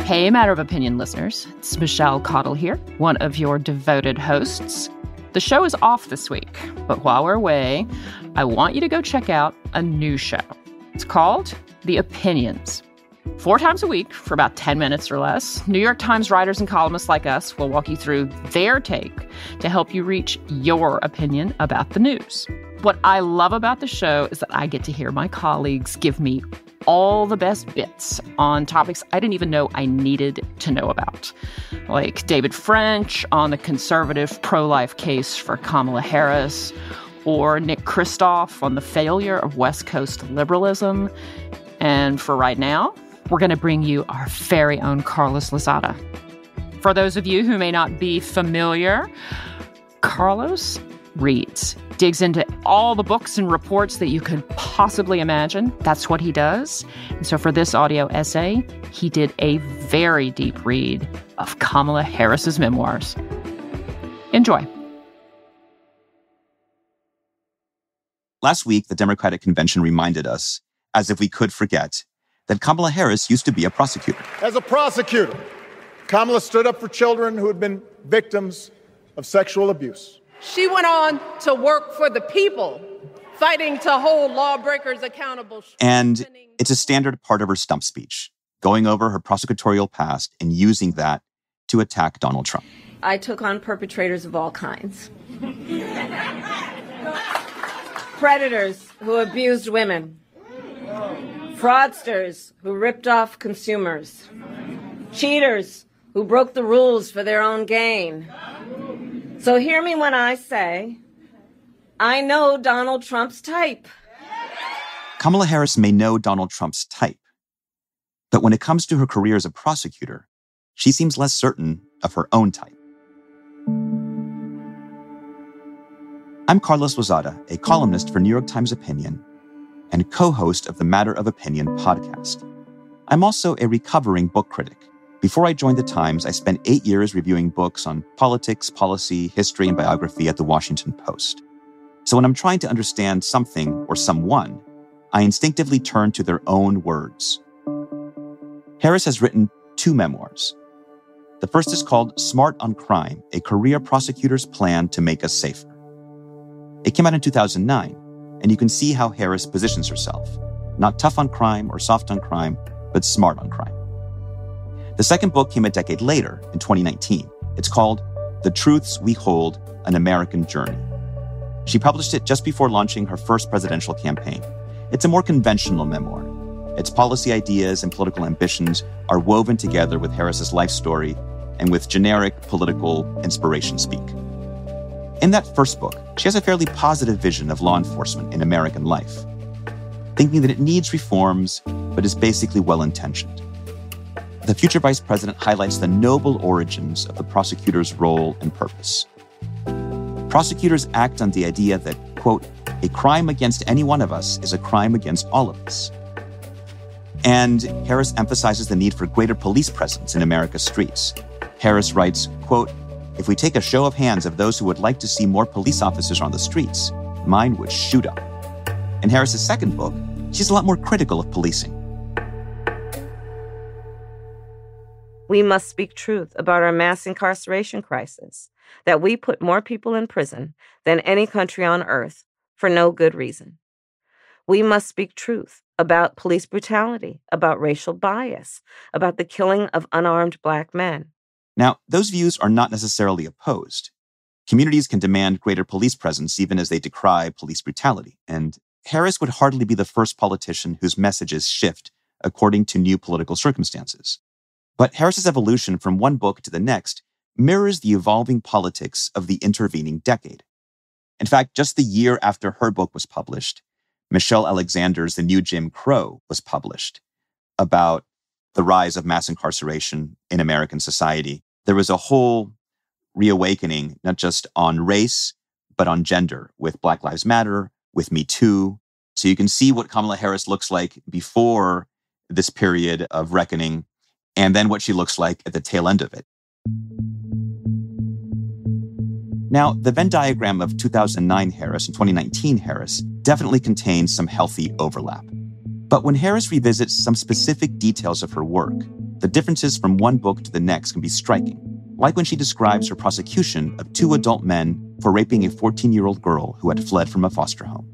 Hey, Matter of Opinion listeners. It's Michelle Cottle here, one of your devoted hosts. The show is off this week, but while we're away, I want you to go check out a new show. It's called The Opinions. 4 times a week for about 10 minutes or less, New York Times writers and columnists like us will walk you through their take to help you reach your opinion about the news. What I love about the show is that I get to hear my colleagues give me all the best bits on topics I didn't even know I needed to know about. Like David French on the conservative pro-life case for Kamala Harris, or Nick Kristof on the failure of West Coast liberalism. And for right now, we're going to bring you our very own Carlos Lozada. For those of you who may not be familiar, Carlos reads, digs into all the books and reports that you could possibly imagine. That's what he does. And so for this audio essay, he did a very deep read of Kamala Harris's memoirs. Enjoy. Last week, the Democratic Convention reminded us, as if we could forget, that Kamala Harris used to be a prosecutor. As a prosecutor, Kamala stood up for children who had been victims of sexual abuse. She went on to work for the people, fighting to hold lawbreakers accountable. And it's a standard part of her stump speech, going over her prosecutorial past and using that to attack Donald Trump. I took on perpetrators of all kinds. Predators who abused women. Fraudsters who ripped off consumers. Cheaters who broke the rules for their own gain. So hear me when I say, I know Donald Trump's type. Kamala Harris may know Donald Trump's type, but when it comes to her career as a prosecutor, she seems less certain of her own type. I'm Carlos Lozada, a columnist for New York Times Opinion and co-host of the Matter of Opinion podcast. I'm also a recovering book critic. Before I joined the Times, I spent 8 years reviewing books on politics, policy, history, and biography at the Washington Post. So when I'm trying to understand something or someone, I instinctively turn to their own words. Harris has written 2 memoirs. The first is called Smart on Crime, A Career Prosecutor's Plan to Make Us Safer. It came out in 2009, and you can see how Harris positions herself. Not tough on crime or soft on crime, but smart on crime. The second book came a decade later, in 2019. It's called The Truths We Hold, An American Journey. She published it just before launching her first presidential campaign. It's a more conventional memoir. Its policy ideas and political ambitions are woven together with Harris's life story and with generic political inspiration speak. In that first book, she has a fairly positive vision of law enforcement in American life, thinking that it needs reforms, but is basically well-intentioned. The future vice president highlights the noble origins of the prosecutor's role and purpose. Prosecutors act on the idea that, quote, a crime against any one of us is a crime against all of us. And Harris emphasizes the need for greater police presence in America's streets. Harris writes, quote, if we take a show of hands of those who would like to see more police officers on the streets, mine would shoot up. In Harris's second book, she's a lot more critical of policing. We must speak truth about our mass incarceration crisis, that we put more people in prison than any country on earth for no good reason. We must speak truth about police brutality, about racial bias, about the killing of unarmed Black men. Now, those views are not necessarily opposed. Communities can demand greater police presence even as they decry police brutality, and Harris would hardly be the first politician whose messages shift according to new political circumstances. But Harris's evolution from one book to the next mirrors the evolving politics of the intervening decade. In fact, just the year after her book was published, Michelle Alexander's The New Jim Crow was published, about the rise of mass incarceration in American society. There was a whole reawakening, not just on race, but on gender, with Black Lives Matter, with Me Too. So you can see what Kamala Harris looks like before this period of reckoning, and then what she looks like at the tail end of it. Now, the Venn diagram of 2009 Harris and 2019 Harris definitely contains some healthy overlap. But when Harris revisits some specific details of her work, the differences from one book to the next can be striking, like when she describes her prosecution of 2 adult men for raping a 14-year-old girl who had fled from a foster home.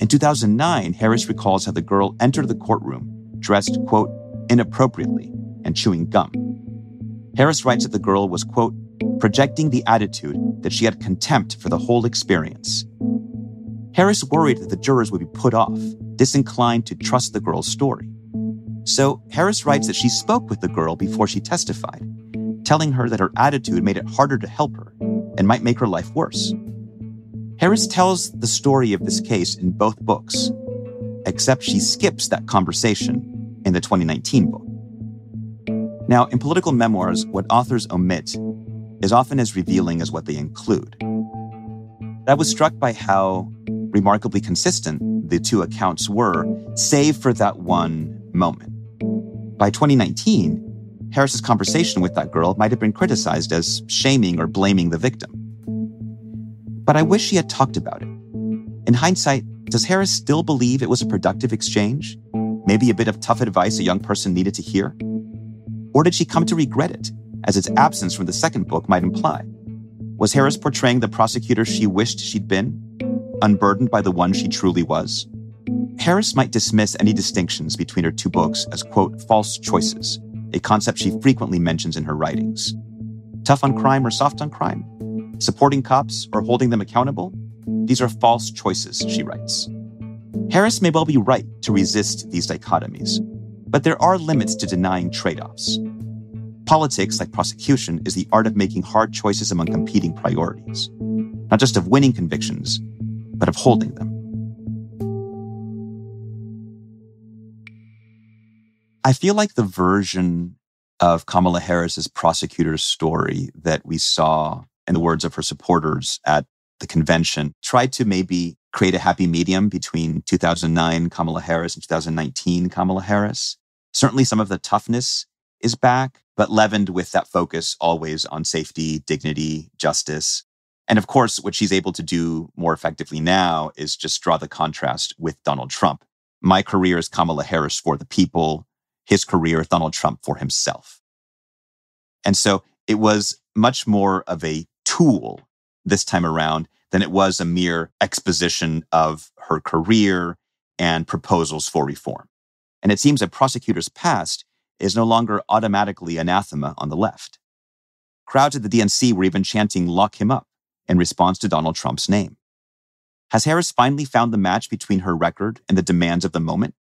In 2009, Harris recalls how the girl entered the courtroom dressed, quote, inappropriately and chewing gum. Harris writes that the girl was, quote, projecting the attitude that she had contempt for the whole experience. Harris worried that the jurors would be put off, disinclined to trust the girl's story. So Harris writes that she spoke with the girl before she testified, telling her that her attitude made it harder to help her and might make her life worse. Harris tells the story of this case in both books, except she skips that conversation in the 2019 book. Now, in political memoirs, what authors omit is often as revealing as what they include. I was struck by how remarkably consistent the 2 accounts were, save for that one moment. By 2019, Harris's conversation with that girl might have been criticized as shaming or blaming the victim. But I wish she had talked about it. In hindsight, does Harris still believe it was a productive exchange? Maybe a bit of tough advice a young person needed to hear? Or did she come to regret it, as its absence from the second book might imply? Was Harris portraying the prosecutor she wished she'd been, unburdened by the one she truly was? Harris might dismiss any distinctions between her 2 books as, quote, false choices, a concept she frequently mentions in her writings. Tough on crime or soft on crime? Supporting cops or holding them accountable? These are false choices, she writes. Harris may well be right to resist these dichotomies, but there are limits to denying trade-offs. Politics, like prosecution, is the art of making hard choices among competing priorities, not just of winning convictions, but of holding them. I feel like the version of Kamala Harris's prosecutor's story that we saw, in the words of her supporters at the convention, tried to maybe create a happy medium between 2009 Kamala Harris and 2019 Kamala Harris. Certainly some of the toughness is back, but leavened with that focus always on safety, dignity, justice. And of course, what she's able to do more effectively now is just draw the contrast with Donald Trump. My career is Kamala Harris for the people. His career is Donald Trump for himself. And so it was much more of a tool this time around than it was a mere exposition of her career and proposals for reform. And it seems that prosecutor's past is no longer automatically anathema on the left. Crowds at the DNC were even chanting "lock him up" in response to Donald Trump's name. Has Harris finally found the match between her record and the demands of the moment?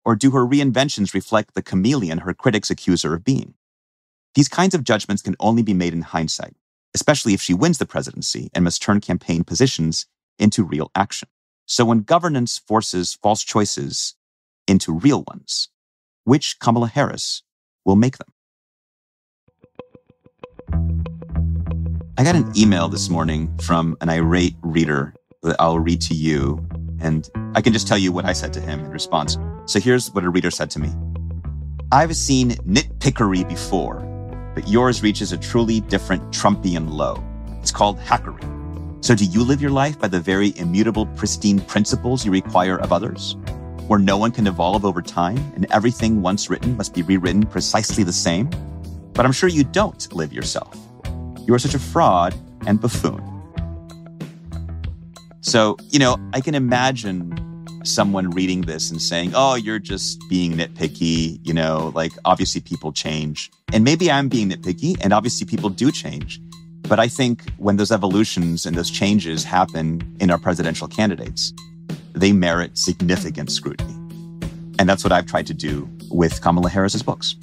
Or do her reinventions reflect the chameleon her critics accuse her of being? These kinds of judgments can only be made in hindsight, especially if she wins the presidency and must turn campaign positions into real action. So when governance forces false choices into real ones, which Kamala Harris will make them? I got an email this morning from an irate reader that I'll read to you, and I can just tell you what I said to him in response. So here's what a reader said to me. I've seen nitpickery before, but yours reaches a truly different Trumpian low. It's called hackery. So do you live your life by the very immutable, pristine principles you require of others? Where no one can evolve over time and everything once written must be rewritten precisely the same? But I'm sure you don't live yourself. You are such a fraud and buffoon. So, I can imagine someone reading this and saying, oh, you're just being nitpicky, obviously people change. And maybe I'm being nitpicky, and obviously people do change. But I think when those evolutions and those changes happen in our presidential candidates, they merit significant scrutiny. And that's what I've tried to do with Kamala Harris's books.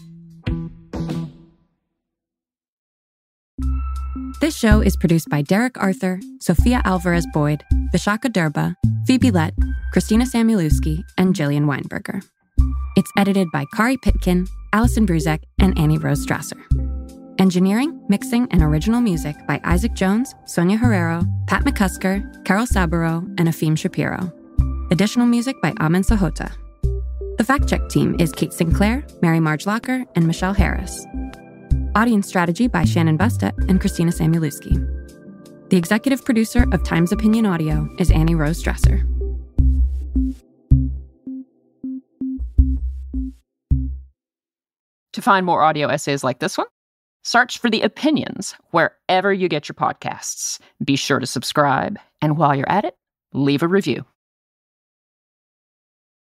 This show is produced by Derek Arthur, Sophia Alvarez-Boyd, Vishaka Durba, Phoebe Lett, Christina Samuelewski, and Jillian Weinberger. It's edited by Kari Pitkin, Allison Bruzek, and Annie Rose Strasser. Engineering, mixing, and original music by Isaac Jones, Sonia Herrero, Pat McCusker, Carol Saburo, and Afim Shapiro. Additional music by Amin Sahota. The fact-check team is Kate Sinclair, Mary Marge Locker, and Michelle Harris. Audience strategy by Shannon Busta and Christina Samuelewski. The executive producer of Times Opinion Audio is Annie Rose Strasser. To find more audio essays like this one, search for The Opinions wherever you get your podcasts. Be sure to subscribe, and while you're at it, leave a review.